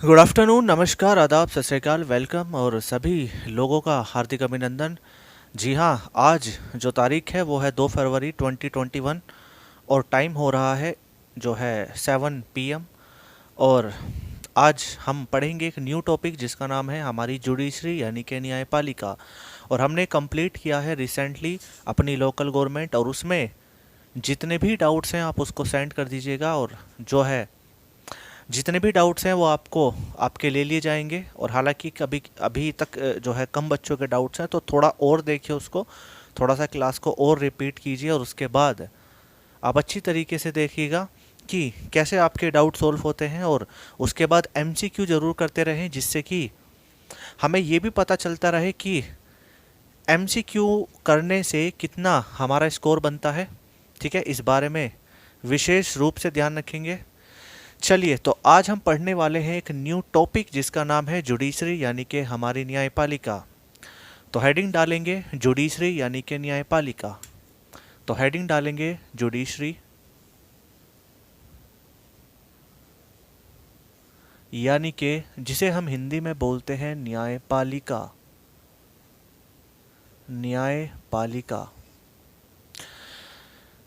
Good afternoon, नमस्कार, आदाब, सत श्री अकाल, वेलकम और सभी लोगों का हार्दिक अभिनंदन। जी हाँ, आज जो तारीख है वो है 2 फरवरी 2021 और टाइम हो रहा है जो है 7 PM। और आज हम पढ़ेंगे एक न्यू टॉपिक जिसका नाम है हमारी जुडिशरी यानी कि न्यायपालिका। और हमने कंप्लीट किया है रिसेंटली अपनी लोकल गवर्नमेंट, और उसमें जितने भी डाउट्स हैं आप उसको सेंड कर दीजिएगा, और जो है जितने भी डाउट्स हैं वो आपको आपके ले लिए जाएंगे। और हालांकि कभी अभी तक जो है कम बच्चों के डाउट्स हैं, तो थोड़ा और देखिए उसको, थोड़ा सा क्लास को और रिपीट कीजिए, और उसके बाद आप अच्छी तरीके से देखिएगा कि कैसे आपके डाउट सॉल्व होते हैं। और उसके बाद MCQ ज़रूर करते रहें, जिससे कि हमें ये भी पता चलता रहे कि MCQ करने से कितना हमारा स्कोर बनता है। ठीक है, इस बारे में विशेष रूप से ध्यान रखेंगे। चलिए, तो आज हम पढ़ने वाले हैं एक न्यू टॉपिक जिसका नाम है जुडिशरी यानी कि हमारी न्यायपालिका। तो हेडिंग डालेंगे जुडिशरी यानी कि न्यायपालिका। तो हेडिंग डालेंगे जुडिशरी यानी कि जिसे हम हिंदी में बोलते हैं न्यायपालिका। न्यायपालिका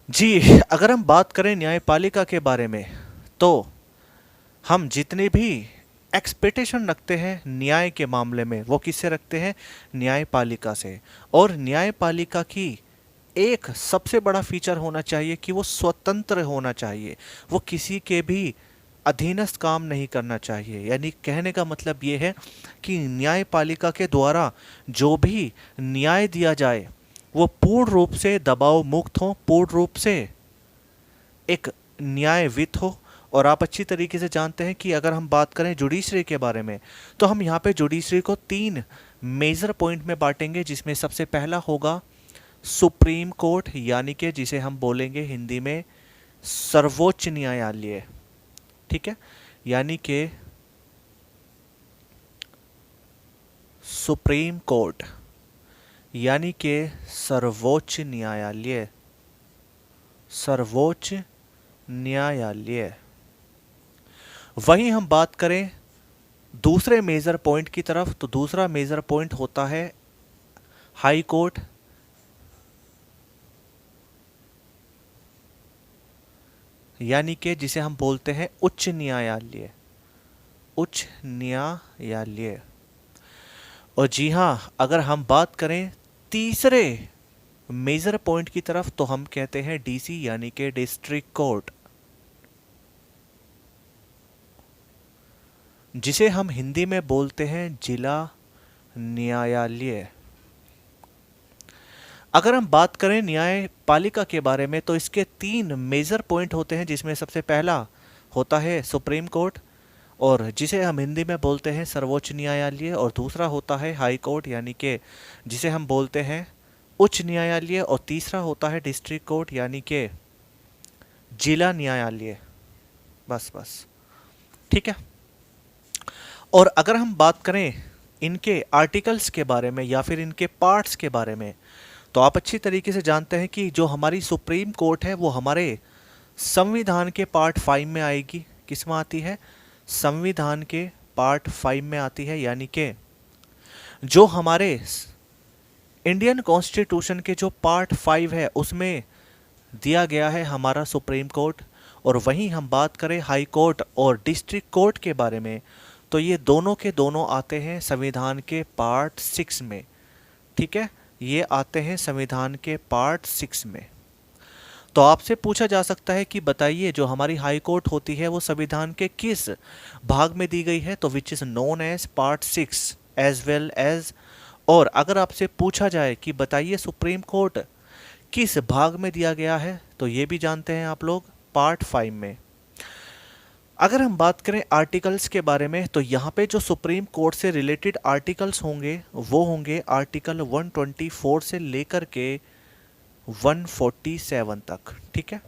जी, अगर हम बात करें न्यायपालिका के बारे में, तो हम जितने भी एक्सपेक्टेशन रखते हैं न्याय के मामले में वो किससे रखते हैं? न्यायपालिका से। और न्यायपालिका की एक सबसे बड़ा फीचर होना चाहिए कि वो स्वतंत्र होना चाहिए, वो किसी के भी अधीनस्थ काम नहीं करना चाहिए। यानी कहने का मतलब ये है कि न्यायपालिका के द्वारा जो भी न्याय दिया जाए वो पूर्ण रूप से दबाव मुक्त हो, पूर्ण रूप से एक न्यायवित हो। और आप अच्छी तरीके से जानते हैं कि अगर हम बात करें जुडिशरी के बारे में, तो हम यहाँ पे जुडिशरी को 3 मेजर पॉइंट में बांटेंगे, जिसमें सबसे पहला होगा सुप्रीम कोर्ट, यानी कि जिसे हम बोलेंगे हिंदी में सर्वोच्च न्यायालय। ठीक है, यानी कि सुप्रीम कोर्ट यानी कि सर्वोच्च न्यायालय। सर्वोच्च न्यायालय। वहीं हम बात करें दूसरे मेजर पॉइंट की तरफ, तो दूसरा मेजर पॉइंट होता है हाई कोर्ट, यानी कि जिसे हम बोलते हैं उच्च न्यायालय। उच्च न्यायालय। और जी हां, अगर हम बात करें तीसरे मेजर पॉइंट की तरफ, तो हम कहते हैं DC यानी कि डिस्ट्रिक्ट कोर्ट, जिसे हम हिंदी में बोलते हैं जिला न्यायालय। अगर हम बात करें न्यायपालिका के बारे में, तो इसके 3 मेजर पॉइंट होते हैं, जिसमें सबसे पहला होता है सुप्रीम कोर्ट, और जिसे हम हिंदी में बोलते हैं सर्वोच्च न्यायालय। और दूसरा होता है हाई कोर्ट, यानी कि जिसे हम बोलते हैं उच्च न्यायालय। और तीसरा होता है डिस्ट्रिक्ट कोर्ट, यानी कि जिला न्यायालय। बस बस, ठीक है। और अगर हम बात करें इनके आर्टिकल्स के बारे में या फिर इनके पार्ट्स के बारे में, तो आप अच्छी तरीके से जानते हैं कि जो हमारी सुप्रीम कोर्ट है वो हमारे संविधान के पार्ट 5 में आएगी। किस में आती है? संविधान के पार्ट 5 में आती है। यानी कि जो हमारे इंडियन कॉन्स्टिट्यूशन के जो पार्ट 5 है उसमें दिया गया है हमारा सुप्रीम कोर्ट। और वहीं हम बात करें हाई कोर्ट और डिस्ट्रिक्ट कोर्ट के बारे में, तो ये दोनों के दोनों आते हैं संविधान के पार्ट 6 में। ठीक है, ये आते हैं संविधान के पार्ट 6 में। तो आपसे पूछा जा सकता है कि बताइए जो हमारी हाई कोर्ट होती है वो संविधान के किस भाग में दी गई है? तो which is known as part 6 as well as. और अगर आपसे पूछा जाए कि बताइए सुप्रीम कोर्ट किस भाग में दिया गया है, तो ये भी जानते हैं आप लोग, पार्ट 5 में। अगर हम बात करें आर्टिकल्स के बारे में, तो यहाँ पे जो सुप्रीम कोर्ट से रिलेटेड आर्टिकल्स होंगे वो होंगे आर्टिकल 124 से लेकर के 147 तक। ठीक है,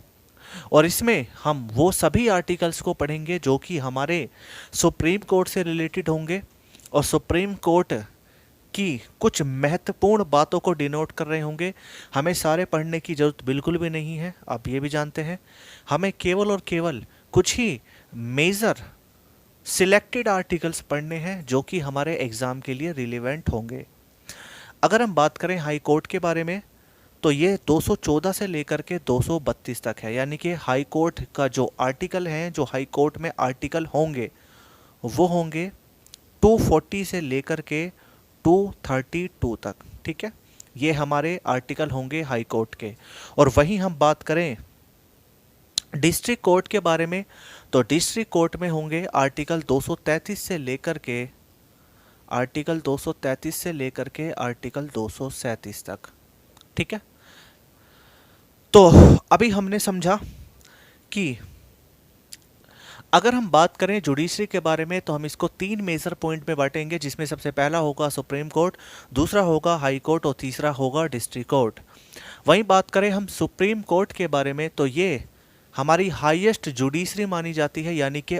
और इसमें हम वो सभी आर्टिकल्स को पढ़ेंगे जो कि हमारे सुप्रीम कोर्ट से रिलेटेड होंगे और सुप्रीम कोर्ट की कुछ महत्वपूर्ण बातों को डिनोट कर रहे होंगे। हमें सारे पढ़ने की ज़रूरत बिल्कुल भी नहीं है, आप ये भी जानते हैं। हमें केवल और केवल कुछ ही मेजर सिलेक्टेड आर्टिकल्स पढ़ने हैं जो कि हमारे एग्जाम के लिए रिलेवेंट होंगे। अगर हम बात करें हाई कोर्ट के बारे में तो ये 214 से लेकर के 232 तक है, यानी कि हाई कोर्ट का जो आर्टिकल है, जो हाई कोर्ट में आर्टिकल होंगे वो होंगे 240 से लेकर के 232 तक। ठीक है, ये हमारे आर्टिकल होंगे हाई कोर्ट के। और वहीं हम बात करें डिस्ट्रिक्ट कोर्ट के बारे में तो डिस्ट्रिक्ट कोर्ट में होंगे आर्टिकल 233 से लेकर के आर्टिकल 237 तक। ठीक है, तो अभी हमने समझा कि अगर हम बात करें जुडिशरी के बारे में तो हम इसको 3 मेजर पॉइंट में बांटेंगे, जिसमें सबसे पहला होगा सुप्रीम कोर्ट, दूसरा होगा हाई कोर्ट और तीसरा होगा डिस्ट्रिक्ट कोर्ट। वहीं बात करें हम सुप्रीम कोर्ट के बारे में तो ये हमारी हाईएस्ट जुडिशरी मानी जाती है, यानी कि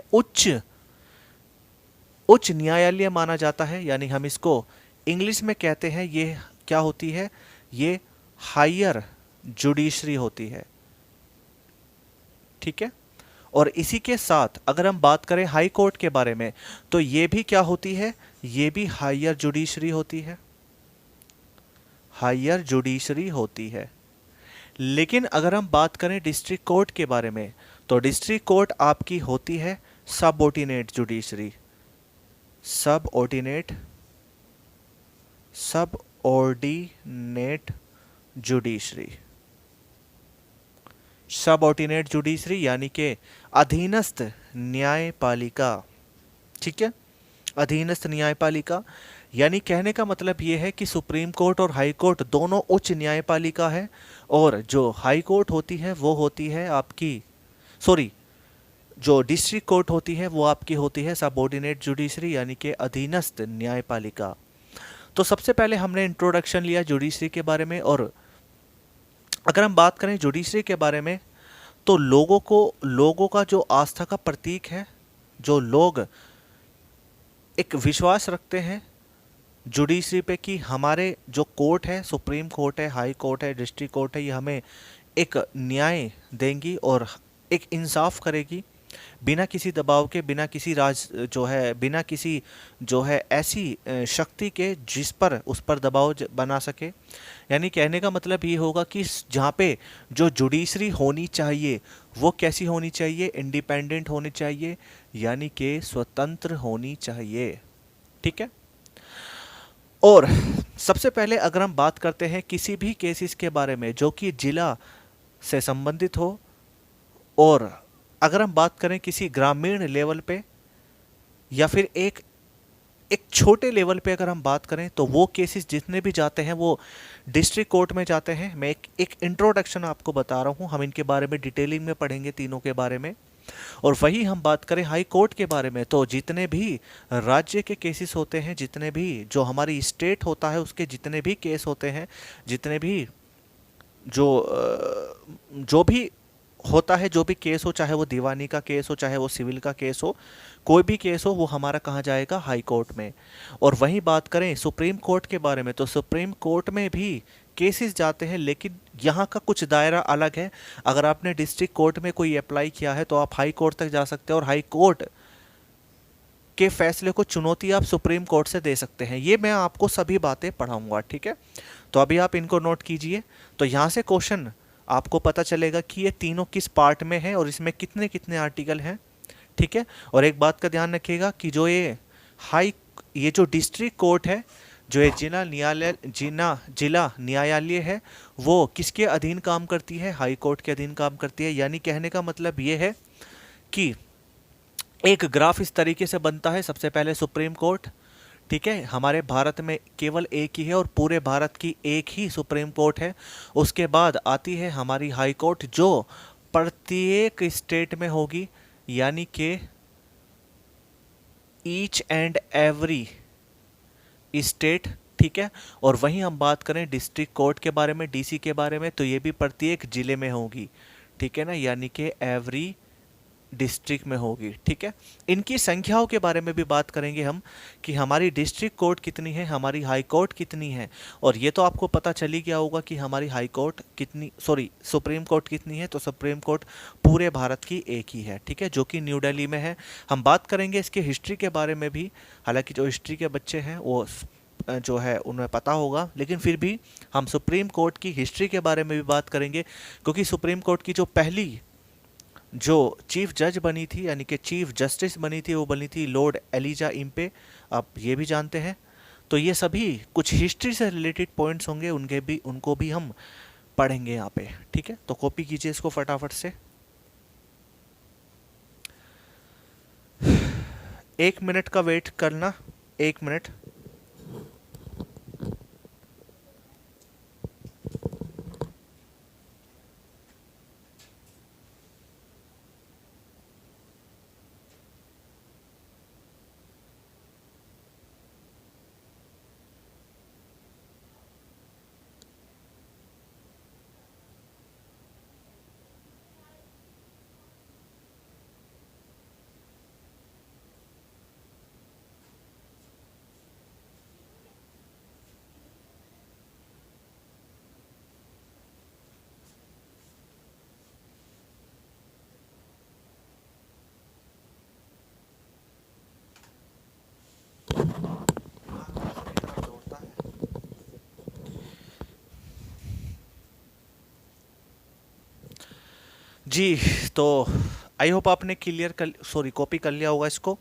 उच्च न्यायालय माना जाता है, यानी हम इसको इंग्लिश में कहते हैं ये क्या होती है, ये हायर जुडिशरी होती है। ठीक है, और इसी के साथ अगर हम बात करें हाई कोर्ट के बारे में तो ये भी क्या होती है, ये भी हायर जुडिशरी होती है। लेकिन अगर हम बात करें डिस्ट्रिक्ट कोर्ट के बारे में तो डिस्ट्रिक्ट कोर्ट आपकी होती है सबऑर्डिनेट जुडिशरी यानी कि अधीनस्थ न्यायपालिका। ठीक है, अधीनस्थ न्यायपालिका यानी कहने का मतलब ये है कि सुप्रीम कोर्ट और हाई कोर्ट दोनों उच्च न्यायपालिका है, और जो हाई कोर्ट होती है वो होती है आपकी जो डिस्ट्रिक्ट कोर्ट होती है वो आपकी होती है सबऑर्डिनेट जुडिशरी यानी कि अधीनस्थ न्यायपालिका। तो सबसे पहले हमने इंट्रोडक्शन लिया जुडिशरी के बारे में, और अगर हम बात करें जुडिशरी के बारे में तो लोगों का जो आस्था का प्रतीक है, जो लोग एक विश्वास रखते हैं जुडिशरी पे कि हमारे जो कोर्ट है, सुप्रीम कोर्ट है, हाई कोर्ट है, डिस्ट्रिक्ट कोर्ट है, ये हमें एक न्याय देंगी और एक इंसाफ करेगी बिना किसी दबाव के, बिना किसी जो है ऐसी शक्ति के जिस पर उस पर दबाव बना सके। यानी कहने का मतलब ये होगा कि जहाँ पे जो जुडिशरी होनी चाहिए वो कैसी होनी चाहिए, इंडिपेंडेंट होनी चाहिए, यानी कि स्वतंत्र होनी चाहिए। ठीक है, और सबसे पहले अगर हम बात करते हैं किसी भी केसेस के बारे में जो कि जिला से संबंधित हो, और अगर हम बात करें किसी ग्रामीण लेवल पे या फिर एक छोटे लेवल पे अगर हम बात करें तो वो केसेस जितने भी जाते हैं वो डिस्ट्रिक्ट कोर्ट में जाते हैं। मैं एक इंट्रोडक्शन आपको बता रहा हूँ, हम इनके बारे में डिटेलिंग में पढ़ेंगे तीनों के बारे में। और वही हम बात करें हाई कोर्ट के बारे में तो जितने भी राज्य के केसेस होते हैं, जितने भी जो हमारी स्टेट होता है उसके जितने भी केस होते हैं, जितने भी जो भी होता है, जो भी केस हो, चाहे वो दीवानी का केस हो, चाहे वो सिविल का केस हो, कोई भी केस हो, वो हमारा कहाँ जाएगा, हाई कोर्ट में। और वहीं बात करें सुप्रीम कोर्ट के बारे में तो सुप्रीम कोर्ट में भी केसेस जाते हैं, लेकिन यहाँ का कुछ दायरा अलग है। अगर आपने डिस्ट्रिक्ट कोर्ट में कोई अप्लाई किया है तो आप हाई कोर्ट तक जा सकते हैं, और हाई कोर्ट के फैसले को चुनौती आप सुप्रीम कोर्ट से दे सकते हैं। ये मैं आपको सभी बातें पढ़ाऊंगा। ठीक है, तो अभी आप इनको नोट कीजिए। तो यहाँ से क्वेश्चन आपको पता चलेगा कि ये तीनों किस पार्ट में है और इसमें कितने कितने आर्टिकल हैं। ठीक है, और एक बात का ध्यान रखिएगा कि ये जो डिस्ट्रिक्ट कोर्ट है, जो ये जिला न्यायालय है, वो किसके अधीन काम करती है, हाई कोर्ट के अधीन काम करती है। यानी कहने का मतलब ये है कि एक ग्राफ इस तरीके से बनता है, सबसे पहले सुप्रीम कोर्ट, ठीक है, हमारे भारत में केवल एक ही है और पूरे भारत की एक ही सुप्रीम कोर्ट है। उसके बाद आती है हमारी हाई कोर्ट जो प्रत्येक स्टेट में होगी, यानी कि ईच एंड एवरी स्टेट। ठीक है, और वहीं हम बात करें डिस्ट्रिक्ट कोर्ट के बारे में, डीसी के बारे में, तो ये भी प्रत्येक जिले में होगी। ठीक है ना, यानी कि एवरी डिस्ट्रिक्ट में होगी। ठीक है, इनकी संख्याओं के बारे में भी बात करेंगे हम कि हमारी डिस्ट्रिक्ट कोर्ट कितनी है, हमारी हाई कोर्ट कितनी है। और ये तो आपको पता चल ही गया होगा कि हमारी हाई कोर्ट कितनी, सॉरी सुप्रीम कोर्ट कितनी है। तो सुप्रीम कोर्ट पूरे भारत की एक ही है, ठीक है, जो कि न्यू दिल्ली में है। हम बात करेंगे इसके हिस्ट्री के बारे में भी, हालांकि जो हिस्ट्री के बच्चे हैं वो जो है उन्हें पता होगा, लेकिन फिर भी हम सुप्रीम कोर्ट की हिस्ट्री के बारे में भी बात करेंगे, क्योंकि सुप्रीम कोर्ट की जो पहली जो चीफ जज बनी थी, यानी कि चीफ जस्टिस बनी थी, वो बनी थी लॉर्ड एलिजा इम्पे, आप ये भी जानते हैं। तो ये सभी कुछ हिस्ट्री से रिलेटेड पॉइंट्स होंगे, उनको भी हम पढ़ेंगे यहाँ पे। ठीक है, तो कॉपी कीजिए इसको फटाफट से। 1 मिनट का वेट करना, 1 मिनट। जी, तो आई होप आपने क्लियर कर, सॉरी कॉपी कर लिया होगा इसको।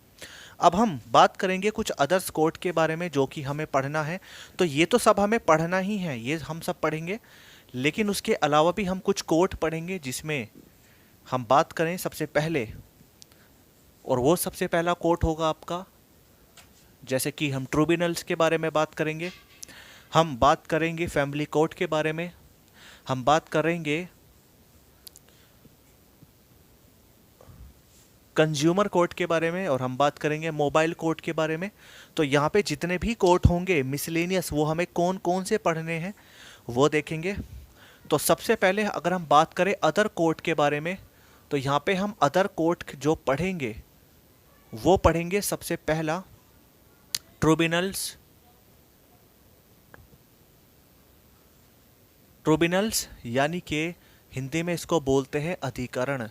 अब हम बात करेंगे कुछ अदर्स कोर्ट के बारे में जो कि हमें पढ़ना है। तो ये तो सब हमें पढ़ना ही है, ये हम सब पढ़ेंगे, लेकिन उसके अलावा भी हम कुछ कोर्ट पढ़ेंगे जिसमें हम बात करें सबसे पहले, और वो सबसे पहला कोर्ट होगा आपका, जैसे कि हम ट्रिब्यूनल्स के बारे में बात करेंगे, हम बात करेंगे फैमिली कोर्ट के बारे में, हम बात करेंगे कंज्यूमर कोर्ट के बारे में, और हम बात करेंगे मोबाइल कोर्ट के बारे में। तो यहाँ पे जितने भी कोर्ट होंगे मिसलेनियस, वो हमें कौन कौन से पढ़ने हैं वो देखेंगे। तो सबसे पहले अगर हम बात करें अदर कोर्ट के बारे में, तो यहाँ पे हम अदर कोर्ट जो पढ़ेंगे वो पढ़ेंगे सबसे पहला ट्रिब्यूनल्स। ट्रिब्यूनल्स यानी कि हिंदी में इसको बोलते हैं अधिकरण।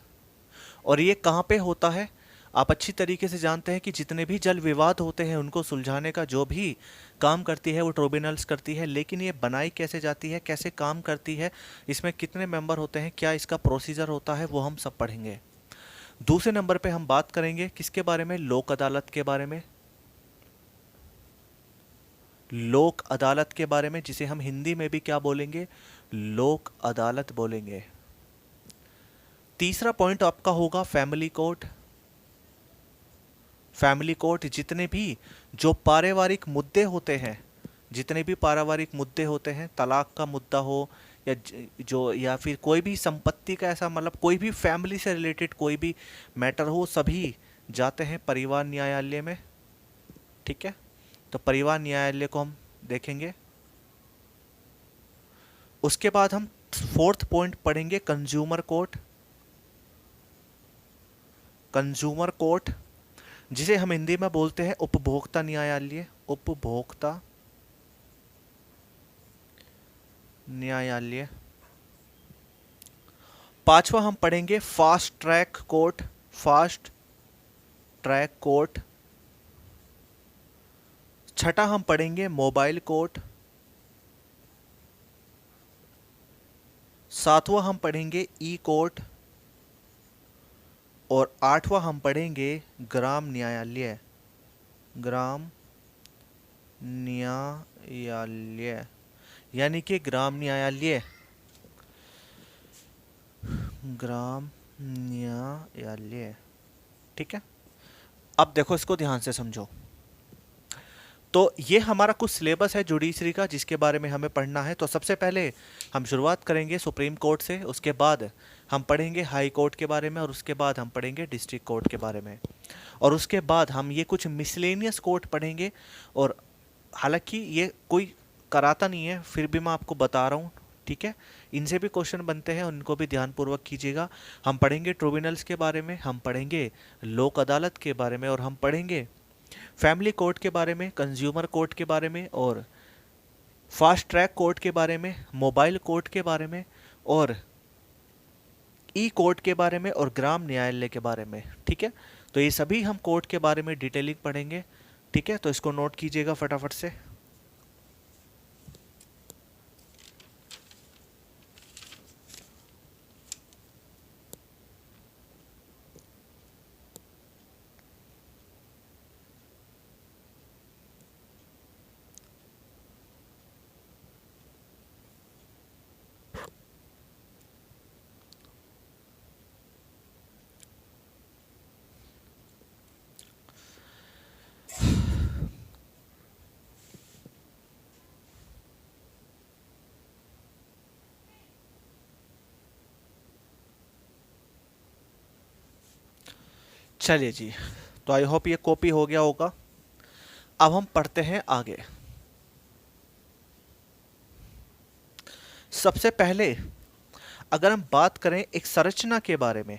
और ये कहाँ पे होता है, आप अच्छी तरीके से जानते हैं कि जितने भी जल विवाद होते हैं उनको सुलझाने का जो भी काम करती है वो ट्रिब्यूनल्स करती है। लेकिन ये बनाई कैसे जाती है, कैसे काम करती है, इसमें कितने मेंबर होते हैं, क्या इसका प्रोसीजर होता है, वो हम सब पढ़ेंगे। दूसरे नंबर पे हम बात करेंगे किसके बारे में, लोक अदालत के बारे में। लोक अदालत के बारे में, जिसे हम हिंदी में भी क्या बोलेंगे, लोक अदालत बोलेंगे। तीसरा पॉइंट आपका होगा फैमिली कोर्ट। फैमिली कोर्ट जितने भी जो पारिवारिक मुद्दे होते हैं, जितने भी पारिवारिक मुद्दे होते हैं, तलाक का मुद्दा हो या जो या फिर कोई भी संपत्ति का ऐसा, मतलब कोई भी फैमिली से रिलेटेड कोई भी मैटर हो, सभी जाते हैं परिवार न्यायालय में। ठीक है, तो परिवार न्यायालय को हम देखेंगे। उसके बाद हम फोर्थ पॉइंट पढ़ेंगे कंज्यूमर कोर्ट। कंज्यूमर कोर्ट जिसे हम हिंदी में बोलते हैं उपभोक्ता न्यायालय। उपभोक्ता न्यायालय। पांचवा हम पढ़ेंगे fast track court. Fast track court. छठा हम पढ़ेंगे मोबाइल कोर्ट। सातवां हम पढ़ेंगे ई कोर्ट। और आठवां हम पढ़ेंगे ग्राम न्यायालय। ग्राम न्यायालय यानी कि ग्राम न्यायालय। ग्राम न्यायालय। ठीक है, अब देखो इसको ध्यान से समझो। तो ये हमारा कुछ सिलेबस है जुडिशरी का जिसके बारे में हमें पढ़ना है। तो सबसे पहले हम शुरुआत करेंगे सुप्रीम कोर्ट से, उसके बाद हम पढ़ेंगे हाई कोर्ट के बारे में, और उसके बाद हम पढ़ेंगे डिस्ट्रिक्ट कोर्ट के बारे में, और उसके बाद हम ये कुछ मिसलेनियस कोर्ट पढ़ेंगे। और हालांकि ये कोई कराता नहीं है, फिर भी मैं आपको बता रहा हूँ, ठीक है, इनसे भी क्वेश्चन बनते हैं, उनको भी ध्यानपूर्वक कीजिएगा। हम पढ़ेंगे ट्रिब्यूनल्स के बारे में, हम पढ़ेंगे लोक अदालत के बारे में, और हम पढ़ेंगे फैमिली कोर्ट के बारे में, कंज्यूमर कोर्ट के बारे में, और फास्ट ट्रैक कोर्ट के बारे में, मोबाइल कोर्ट के बारे में, और ई कोर्ट के बारे में, और ग्राम न्यायालय के बारे में। ठीक है, तो ये सभी हम कोर्ट के बारे में डिटेलिंग पढ़ेंगे। ठीक है, तो इसको नोट कीजिएगा फटाफट से। चलिए जी, तो आई होप ये कॉपी हो गया होगा। अब हम पढ़ते हैं आगे। सबसे पहले अगर हम बात करें एक संरचना के बारे में,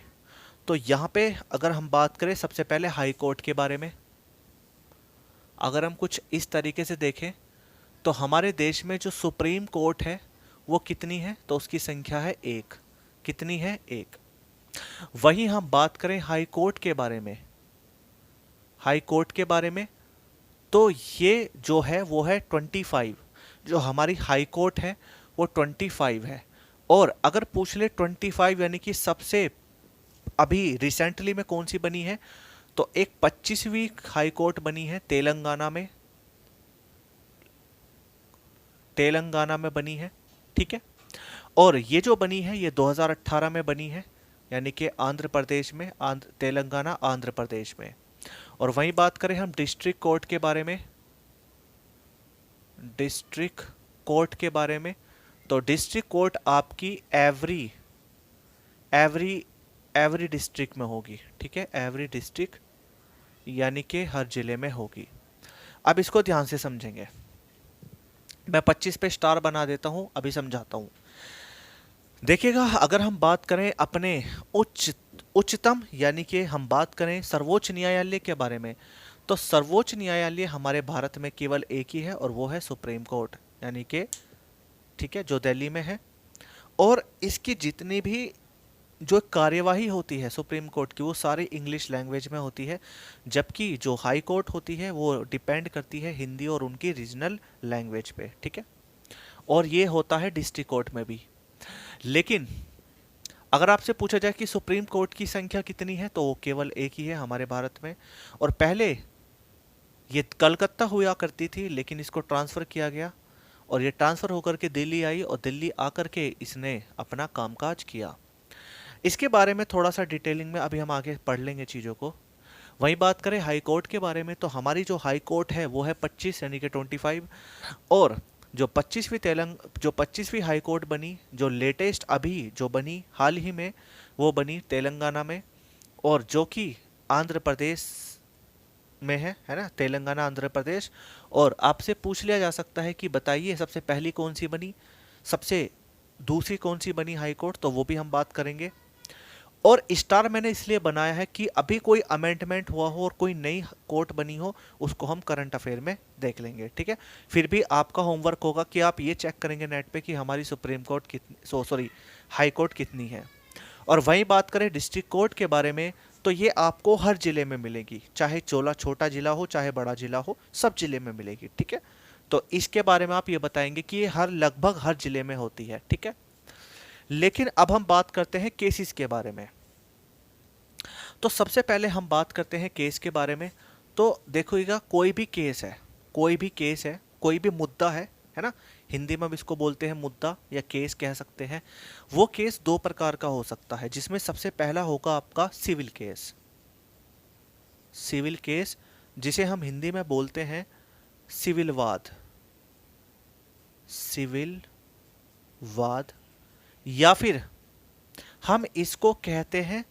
तो यहाँ पे अगर हम बात करें सबसे पहले हाई कोर्ट के बारे में, अगर हम कुछ इस तरीके से देखें तो हमारे देश में जो सुप्रीम कोर्ट है वो कितनी है, तो उसकी संख्या है एक। कितनी है? एक। वहीं हम बात करें हाई कोर्ट के बारे में, हाई कोर्ट के बारे में, तो ये जो है वो है 25। जो हमारी हाई कोर्ट है वो 25 है। और अगर पूछ ले 25 यानी कि सबसे अभी रिसेंटली में कौन सी बनी है, तो एक 25वीं हाई कोर्ट बनी है तेलंगाना में, तेलंगाना में बनी है। ठीक है, और ये जो बनी है ये 2018 में बनी है, यानी कि आंध्र प्रदेश में, तेलंगाना आंध्र प्रदेश में। और वहीं बात करें हम डिस्ट्रिक्ट कोर्ट के बारे में, डिस्ट्रिक्ट कोर्ट के बारे में, तो डिस्ट्रिक्ट कोर्ट आपकी एवरी एवरी एवरी डिस्ट्रिक्ट में होगी। ठीक है, एवरी डिस्ट्रिक्ट यानी कि हर जिले में होगी। अब इसको ध्यान से समझेंगे। मैं 25 पे स्टार बना देता हूं, अभी समझाता हूं। देखिएगा, अगर हम बात करें अपने उच्चतम यानी कि हम बात करें सर्वोच्च न्यायालय के बारे में, तो सर्वोच्च न्यायालय हमारे भारत में केवल एक ही है, और वो है सुप्रीम कोर्ट, यानी कि ठीक है, जो दिल्ली में है। और इसकी जितनी भी जो कार्यवाही होती है सुप्रीम कोर्ट की, वो सारी इंग्लिश लैंग्वेज में होती है, जबकि जो हाई कोर्ट होती है वो डिपेंड करती है हिंदी और उनकी रीजनल लैंग्वेज पे। ठीक है, और ये होता है डिस्ट्रिक्ट कोर्ट में भी। लेकिन अगर आपसे पूछा जाए कि सुप्रीम कोर्ट की संख्या कितनी है, तो वो केवल एक ही है हमारे भारत में। और पहले ये कलकत्ता हुआ करती थी, लेकिन इसको ट्रांसफ़र किया गया, और ये ट्रांसफ़र होकर के दिल्ली आई, और दिल्ली आकर के इसने अपना कामकाज किया। इसके बारे में थोड़ा सा डिटेलिंग में अभी हम आगे पढ़ लेंगे चीज़ों को। वहीं बात करें हाई कोर्ट के बारे में, तो हमारी जो हाई कोर्ट है वो है 25 यानी कि 25। और जो 25वीं हाई कोर्ट बनी, जो लेटेस्ट अभी जो बनी हाल ही में, वो बनी तेलंगाना में, और जो कि आंध्र प्रदेश में है ना, तेलंगाना आंध्र प्रदेश। और आपसे पूछ लिया जा सकता है कि बताइए सबसे पहली कौन सी बनी, सबसे दूसरी कौन सी बनी हाई कोर्ट, तो वो भी हम बात करेंगे। और स्टार मैंने इसलिए बनाया है कि अभी कोई अमेंडमेंट हुआ हो और कोई नई कोर्ट बनी हो, उसको हम करंट अफेयर में देख लेंगे। ठीक है, फिर भी आपका होमवर्क होगा कि आप ये चेक करेंगे नेट पे कि हमारी सुप्रीम कोर्ट कितनी, हाई कोर्ट कितनी है। और वहीं बात करें डिस्ट्रिक्ट कोर्ट के बारे में, तो ये आपको हर जिले में मिलेगी, चाहे छोटा जिला हो चाहे बड़ा जिला हो, सब जिले में मिलेगी। ठीक है, तो इसके बारे में आप ये बताएंगे कि ये लगभग हर जिले में होती है। ठीक है, लेकिन अब हम बात करते हैं केसेस के बारे में। तो सबसे पहले हम बात करते हैं केस के बारे में। तो देखिएगा, कोई भी केस है, कोई भी केस है, कोई भी मुद्दा है ना, हिंदी में हम इसको बोलते हैं मुद्दा या केस कह सकते हैं। वो केस दो प्रकार का हो सकता है, जिसमें सबसे पहला होगा आपका सिविल केस। सिविल केस जिसे हम हिंदी में बोलते हैं सिविल वाद, सिविल वाद, या फिर हम इसको कहते हैं,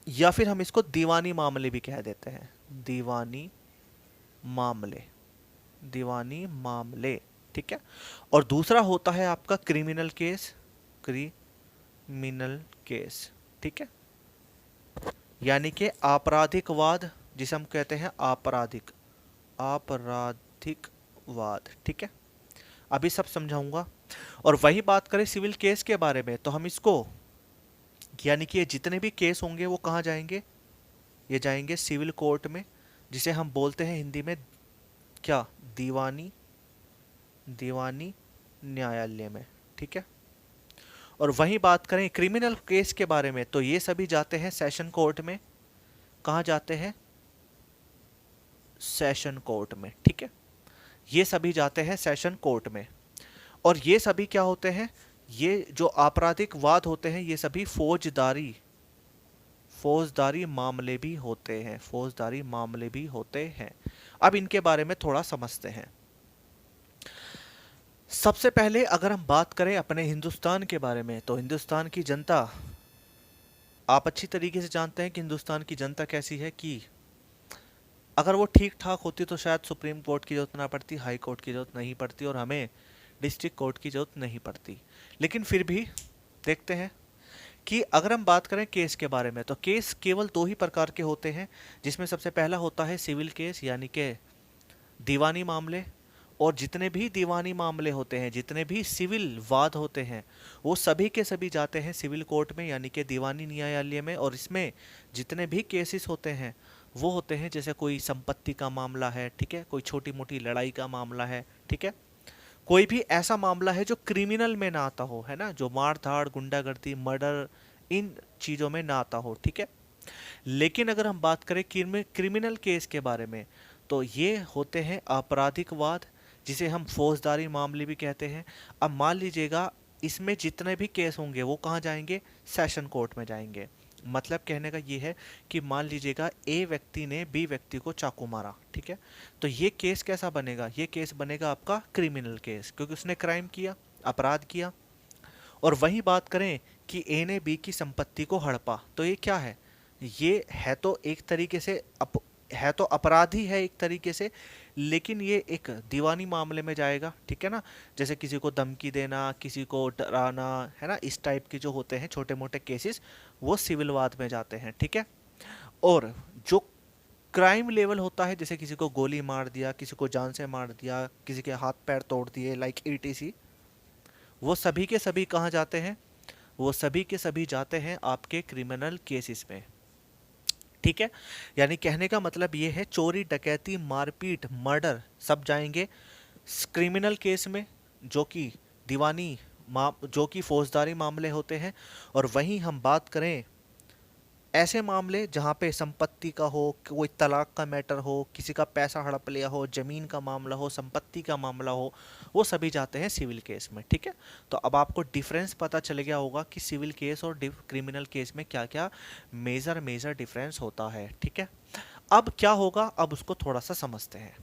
या फिर हम इसको दीवानी मामले भी कह देते हैं, दीवानी मामले। दीवानी मामले, ठीक है। और दूसरा होता है आपका क्रिमिनल केस, क्रिमिनल केस, ठीक है, यानी कि आपराधिक वाद, जिसे हम कहते हैं आपराधिक, आपराधिकवाद, ठीक है। अभी सब समझाऊंगा। और वही बात करें सिविल केस के बारे में तो हम इसको, यानी कि ये जितने भी केस होंगे वो कहाँ जाएंगे, ये जाएंगे सिविल कोर्ट में, जिसे हम बोलते हैं हिंदी में क्या, दीवानी, दीवानी न्यायालय में, ठीक है। और वहीं बात करें क्रिमिनल केस के बारे में तो ये सभी जाते हैं सेशन कोर्ट में, कहाँ जाते हैं, सेशन कोर्ट में, ठीक है। ये सभी जाते हैं सेशन कोर्ट में। और ये सभी क्या होते हैं, ये जो आपराधिक वाद होते हैं ये सभी फौजदारी, फौजदारी मामले भी होते हैं, फौजदारी मामले भी होते हैं। अब इनके बारे में थोड़ा समझते हैं। सबसे पहले अगर हम बात करें अपने हिंदुस्तान के बारे में तो हिंदुस्तान की जनता, आप अच्छी तरीके से जानते हैं कि हिंदुस्तान की जनता कैसी है, कि अगर वो ठीक ठाक होती तो शायद सुप्रीम कोर्ट की जरूरत ना पड़ती, हाई कोर्ट की जरूरत नहीं पड़ती और हमें डिस्ट्रिक्ट कोर्ट की जरूरत नहीं पड़ती। लेकिन फिर भी देखते हैं कि अगर हम बात करें केस के बारे में तो केस केवल दो ही प्रकार के होते हैं, जिसमें सबसे पहला होता है सिविल केस, यानी कि दीवानी मामले। और जितने भी दीवानी मामले होते हैं, जितने भी सिविल वाद होते हैं, वो सभी के सभी जाते हैं सिविल कोर्ट में, यानी कि दीवानी न्यायालय में। और इसमें जितने भी केसेस होते हैं वो होते हैं, जैसे कोई संपत्ति का मामला है, ठीक है, कोई छोटी मोटी लड़ाई का मामला है, ठीक है, कोई भी ऐसा मामला है जो क्रिमिनल में ना आता हो, है ना, जो मार धाड़, गुंडागर्दी, मर्डर, इन चीज़ों में ना आता हो, ठीक है। लेकिन अगर हम बात करें क्रिमिनल केस के बारे में तो ये होते हैं आपराधिक वाद, जिसे हम फौजदारी मामले भी कहते हैं। अब मान लीजिएगा इसमें जितने भी केस होंगे वो कहाँ जाएंगे, सेशन कोर्ट में जाएंगे। मतलब कहने का ये है कि मान लीजिएगा ए व्यक्ति ने बी व्यक्ति को चाकू मारा, ठीक है, तो ये केस कैसा बनेगा, ये केस बनेगा आपका क्रिमिनल केस, क्योंकि उसने क्राइम किया, अपराध किया। और वही बात करें कि ए ने बी की संपत्ति को हड़पा, तो ये क्या है, ये है तो एक तरीके से है तो अपराध ही है एक तरीके से, लेकिन ये एक दीवानी मामले में जाएगा, ठीक है ना। जैसे किसी को धमकी देना, किसी को डराना, है ना, इस टाइप के जो होते हैं छोटे मोटे केसेस वो सिविल वाद में जाते हैं, ठीक है। और जो क्राइम लेवल होता है, जैसे किसी को गोली मार दिया, किसी को जान से मार दिया, किसी के हाथ पैर तोड़ दिए, लाइक ईटीसी, वो सभी के सभी कहाँ जाते हैं, वो सभी के सभी जाते हैं आपके क्रिमिनल केसेस में, ठीक है। यानी कहने का मतलब ये है चोरी, डकैती, मारपीट, मर्डर सब जाएंगे क्रिमिनल केस में, जो कि दीवानी जो कि फौजदारी मामले होते हैं। और वहीं हम बात करें ऐसे मामले जहाँ पे संपत्ति का हो, कोई तलाक का मैटर हो, किसी का पैसा हड़प लिया हो, जमीन का मामला हो, संपत्ति का मामला हो, वो सभी जाते हैं सिविल केस में, ठीक है। तो अब आपको डिफरेंस पता चल गया होगा कि सिविल केस और क्रिमिनल केस में क्या क्या मेजर मेजर डिफरेंस होता है, ठीक है। अब क्या होगा, अब उसको थोड़ा सा समझते हैं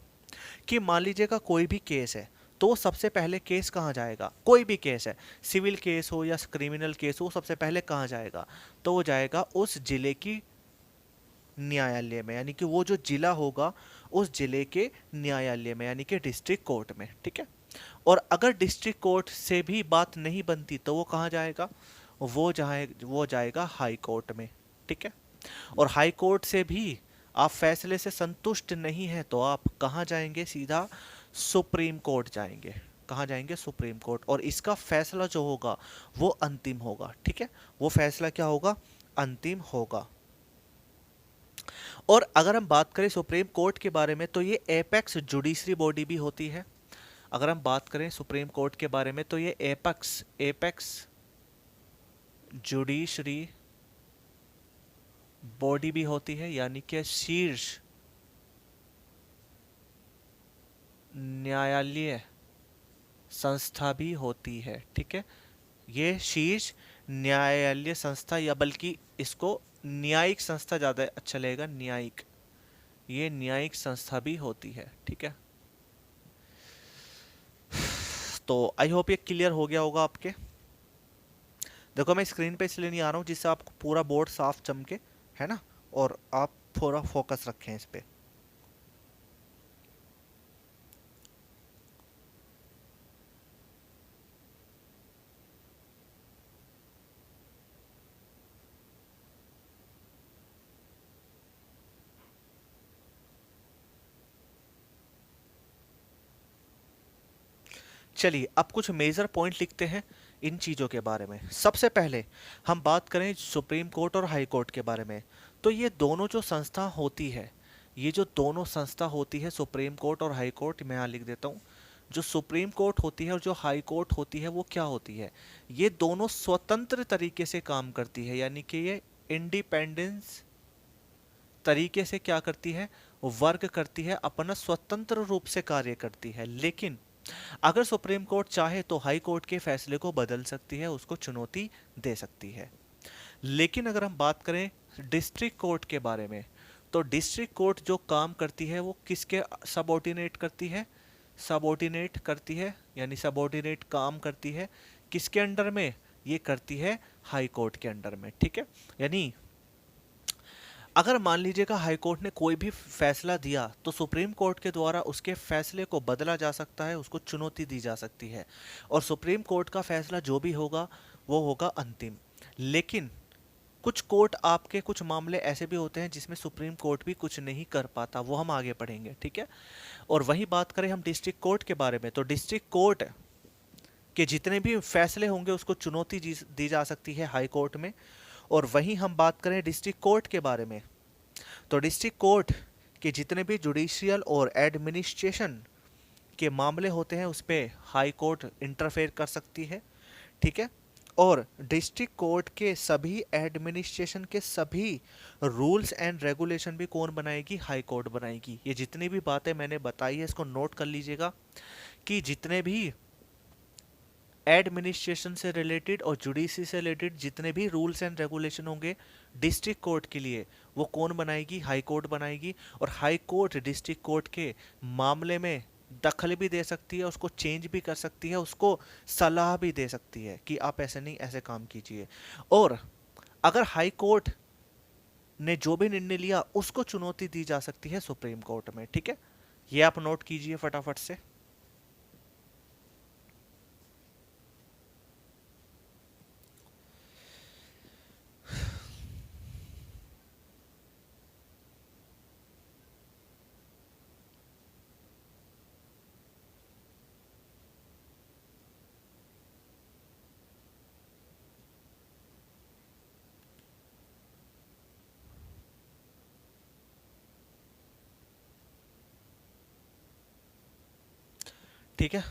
कि मान लीजिएगा कोई भी केस है तो सबसे पहले केस कहाँ जाएगा, कोई भी केस है, सिविल केस हो या क्रिमिनल केस हो, सबसे पहले कहाँ जाएगा, तो वो जाएगा उस जिले की न्यायालय में, यानी कि वो जो जिला होगा उस जिले के न्यायालय में, यानी कि डिस्ट्रिक्ट कोर्ट में, ठीक है। और अगर डिस्ट्रिक्ट कोर्ट से भी बात नहीं बनती तो वो कहाँ जाएगा, वो जाएगा हाई कोर्ट में, ठीक है। और हाई कोर्ट से भी आप फैसले से संतुष्ट नहीं है तो आप कहाँ जाएंगे, सीधा सुप्रीम कोर्ट जाएंगे, कहाँ जाएंगे, सुप्रीम कोर्ट। और इसका फैसला जो होगा वो अंतिम होगा, ठीक है, वो फैसला क्या होगा, अंतिम होगा। और अगर हम बात करें सुप्रीम कोर्ट के बारे में तो ये एपेक्स जुडिशरी बॉडी भी होती है। अगर हम बात करें सुप्रीम कोर्ट के बारे में तो ये एपेक्स एपेक्स जुडिशरी बॉडी भी होती है, यानी कि शीर्ष न्यायालय संस्था भी होती है, ठीक है। ये शीर्ष न्यायालय संस्था, या बल्कि इसको न्यायिक संस्था ज़्यादा अच्छा लगेगा, न्यायिक, ये न्यायिक संस्था भी होती है, ठीक है। तो आई होप ये क्लियर हो गया होगा आपके। देखो मैं स्क्रीन पे इसलिए नहीं आ रहा हूँ जिससे आपको पूरा बोर्ड साफ चमके, है ना, और आप थोड़ा फोकस रखें इस पे। चलिए अब कुछ मेजर पॉइंट लिखते हैं इन चीज़ों के बारे में। सबसे पहले हम बात करें सुप्रीम कोर्ट और हाई कोर्ट के बारे में, तो ये दोनों जो संस्था होती है, ये जो दोनों संस्था होती है सुप्रीम कोर्ट और हाई कोर्ट, मैं यहाँ लिख देता हूँ। जो सुप्रीम कोर्ट होती है और जो हाई कोर्ट होती है वो क्या होती है, ये दोनों स्वतंत्र तरीके से काम करती है, यानी कि ये इंडिपेंडेंस तरीके से क्या करती है, वर्क करती है, अपना स्वतंत्र रूप से कार्य करती है। लेकिन अगर सुप्रीम कोर्ट चाहे तो हाई कोर्ट के फैसले को बदल सकती है, उसको चुनौती दे सकती है। लेकिन अगर हम बात करें डिस्ट्रिक्ट कोर्ट के बारे में, तो डिस्ट्रिक्ट कोर्ट जो काम करती है वो किसके सबऑर्डिनेट करती है, सबऑर्डिनेट करती है, यानी सबऑर्डिनेट काम करती है किसके अंडर में, ये करती है हाई कोर्ट के अंडर में। ठीक है, यानी अगर मान लीजिएगा हाई कोर्ट ने कोई भी फैसला दिया तो सुप्रीम कोर्ट के द्वारा उसके फैसले को बदला जा सकता है, उसको चुनौती दी जा सकती है, और सुप्रीम कोर्ट का फैसला जो भी होगा वो होगा अंतिम। लेकिन कुछ कोर्ट आपके कुछ मामले ऐसे भी होते हैं जिसमें सुप्रीम कोर्ट भी कुछ नहीं कर पाता, वो हम आगे पढ़ेंगे। ठीक है, और वही बात करें हम डिस्ट्रिक्ट कोर्ट के बारे में, तो डिस्ट्रिक्ट कोर्ट के जितने भी फैसले होंगे उसको चुनौती दी जा सकती है हाई कोर्ट में। और वहीं हम बात करें डिस्ट्रिक्ट कोर्ट के बारे में, तो डिस्ट्रिक्ट कोर्ट के जितने भी जुडिशियल और एडमिनिस्ट्रेशन के मामले होते हैं उस पर हाई कोर्ट इंटरफेयर कर सकती है। ठीक है, और डिस्ट्रिक्ट कोर्ट के सभी एडमिनिस्ट्रेशन के सभी रूल्स एंड रेगुलेशन भी कौन बनाएगी, हाई कोर्ट बनाएगी। ये जितनी भी बातें मैंने बताई है इसको नोट कर लीजिएगा कि जितने भी एडमिनिस्ट्रेशन से रिलेटेड और जुडिशरी से रिलेटेड जितने भी रूल्स एंड रेगुलेशन होंगे डिस्ट्रिक्ट कोर्ट के लिए वो कौन बनाएगी, हाई कोर्ट बनाएगी। और हाई कोर्ट डिस्ट्रिक्ट कोर्ट के मामले में दखल भी दे सकती है, उसको चेंज भी कर सकती है, उसको सलाह भी दे सकती है कि आप ऐसे नहीं ऐसे काम कीजिए। और अगर हाई कोर्ट ने जो भी निर्णय लिया उसको चुनौती दी जा सकती है सुप्रीम कोर्ट में। ठीक है, ये आप नोट कीजिए फटाफट से। ठीक है,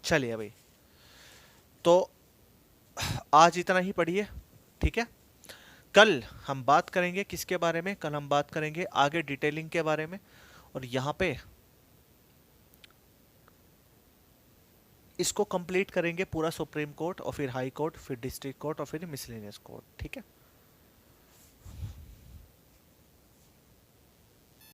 चलिए भाई, तो आज इतना ही पढ़िए। ठीक है, कल हम बात करेंगे किसके बारे में, कल हम बात करेंगे आगे डिटेलिंग के बारे में। और यहाँ पे इसको कंप्लीट करेंगे पूरा सुप्रीम कोर्ट और फिर हाई कोर्ट, फिर डिस्ट्रिक्ट कोर्ट और फिर मिसलेनियस कोर्ट। ठीक है।